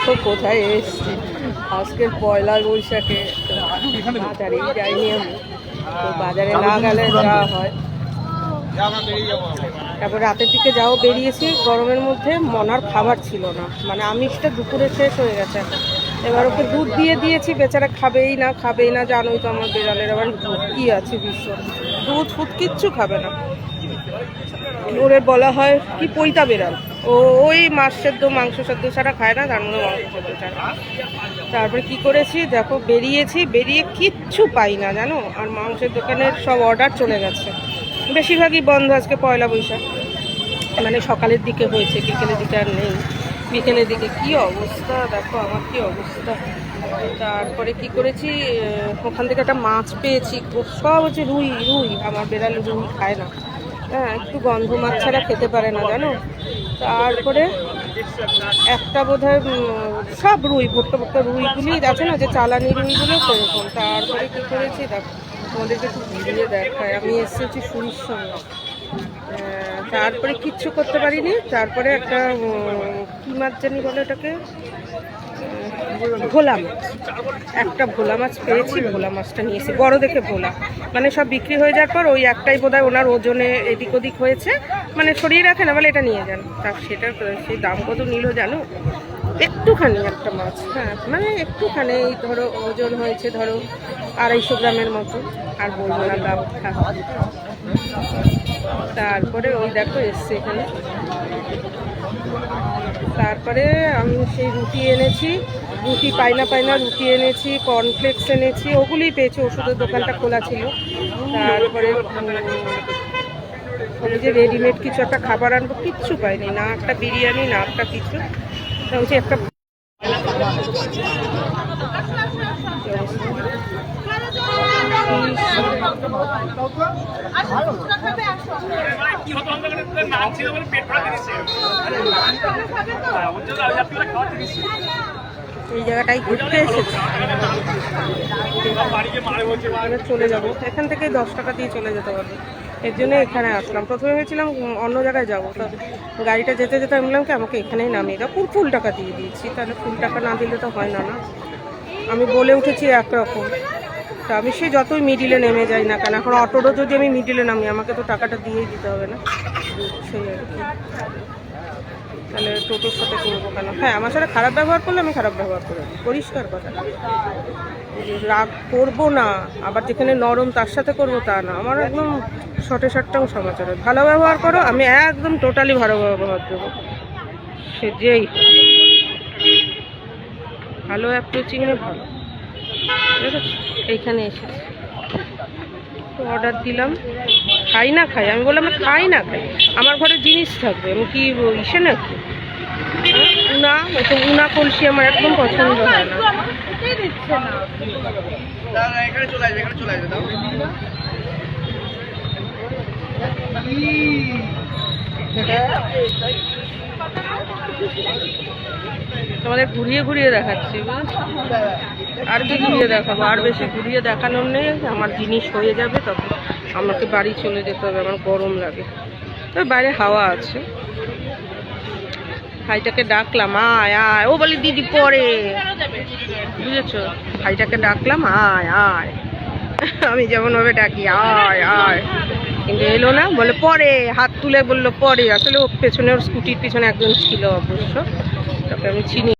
দেখো কোথায় এসছি আজকের পয়লা বৈশাখে। বাজারেই যাইনি আমি, তো বাজারে না গেলে যাওয়া হয়। তারপর রাতের দিকে যাও বেরিয়েছি, গরমের মধ্যে মনার খাবার ছিল না, মানে আমিষটা দুপুরে শেষ হয়ে গেছে। এবার ওকে দুধ দিয়ে দিয়েছি, বেচারা খাবেই না। জানোই তো আমার বিড়ালের আবার কি আছে ভীষণ, দুধ ফুট কিচ্ছু খাবে না। ওরে বলা হয় কি পৈতা বিড়াল, ওই মাছ সেদ্ধ মাংস সেদ্ধ ছাড়া খায় না, তার মধ্যে মাংস সেদ্ধ ছাড়া। তারপরে কি করেছি দেখো, বেরিয়ে কিচ্ছু পাই না জানো। আর মাংসের দোকানের সব অর্ডার চলে গেছে, বেশিরভাগই বন্ধ আজকে পয়লা বৈশাখ। মানে সকালের দিকে হয়েছে, বিকেলের দিকে আর নেই। বিকেলের দিকে কি অবস্থা দেখো, আমার কি অবস্থা। তারপরে কি করেছি, ওখান থেকে একটা মাছ পেয়েছি, সব হচ্ছে রুই। আমার বেড়াল রুই খায় না, হ্যাঁ, একটু গন্ধ মাছ ছাড়া খেতে পারে না জানো। তারপরে একটা বোধহয় সব রুই ভোট্টা রুইগুলি আছে না, যে চালানি রুইগুলো সেরকম। তারপরে কি করেছি দেখো, তোমাদেরকে একটু ভিডিও দেখায়। আমি এসেছি সুরির সঙ্গে, তারপরে কিচ্ছু করতে পারিনি। তারপরে একটা কি মাছ জানি বলে ওটাকে, ভোলা মাছ, একটা ভোলা মাছ পেয়েছি। ভোলা মাছটা নিয়েছি, বড় দেখে ভোলা। মানে সব বিক্রি হয়ে যাওয়ার পর ওই একটাই বোধহয় ওনার ওজনে এদিক ওদিক হয়েছে, মানে সরিয়ে রাখে না, বলে এটা নিয়ে যান। তা সেটা সেই দাম কত নিল জানো, একটুখানি একটা মাছ, হ্যাঁ মানে একটুখানি, এই ধরো ওজন হয়েছে ধরো 250 গ্রামের মতো। আর বলবো না দাম থাক। তারপরে ওই দেখো এসছে এখানে। তারপরে আমি সেই রুটি এনেছি, রুটি পাই না রুটি এনেছি, কর্নফ্লেক্স এনেছি, ওগুলোই পেয়েছি, ওষুধের দোকানটা খোলা ছিল। তারপরে ওই যে রেডিমেড কিছু একটা খাবার আনবো, কিচ্ছু পাইনি, না একটা বিরিয়ানি না একটা কিছু। বলছি একটা এই জায়গাটাই ঘুরতে এসেছি, চলে যাবো এখান থেকে 10 টাকা দিয়ে চলে যেতে পারবো। এর জন্য এখানে আসলাম। প্রথমে ভেবেছিলাম অন্য জায়গায় যাবো, তো গাড়িটা যেতে আমি বললাম কি আমাকে এখানেই নামিয়ে দাও। ফুল টাকা দিয়ে দিয়েছি, তাহলে ফুল টাকা না দিলে তো হয় না। আমি বলে উঠেছি একরকম, তা আমি সে যতই মিডিলে নেমে যাই না কেন, এখন অটোরও যদি আমি মিডিলে নামি আমাকে তো টাকাটা দিয়েই দিতে হবে না, সেই আর কি। তাহলে টোটোর সাথে করবো কেন? হ্যাঁ, আমার সাথে খারাপ ব্যবহার করলে আমি খারাপ ব্যবহার করে পরিষ্কার কথা। রাগ করবো না, আবার যেখানে নরম তার সাথে করবো তা না। আমার একদম শর্টে শর্টটাও সমাচার, ভালো ব্যবহার করো, আমি একদম টোটালি ভালো ব্যবহার দেবো, সে যেই ভালো অ্যাপ্রোচিং ভালো। ঠিক আছে, এইখানে এসেছি তো অর্ডার দিলাম। খাই আমি বললাম খাই আমার ঘরে জিনিস থাকবে, আমি কি ইসে নাকি উনা কলসি আমার একদম পছন্দ হয় না। তোমাদের ঘুরিয়ে দেখাচ্ছি, আর কি ঘুরিয়ে দেখাবো, আর বেশি ঘুরিয়ে দেখানোর নেই। আমার জিনিস হয়ে যাবে তখন আমাকে বাড়ি চলে যেতে হবে, আমার গরম লাগে। তবে বাইরে হাওয়া আছে। ভাইটাকে ডাকলাম আয় আয়, ও বলে দিদি পরে, বুঝেছো? ভাইটাকে ডাকলাম আয় আয়, আমি যেমন ভাবে ডাকি আয় আয়, কিন্তু এলো না, বলে পরে, হাত তুলে বললো পরে। আসলে ও পেছনে, ওর স্কুটির পিছনে একজন ছিল অবশ্য, তাকে আমি চিনি।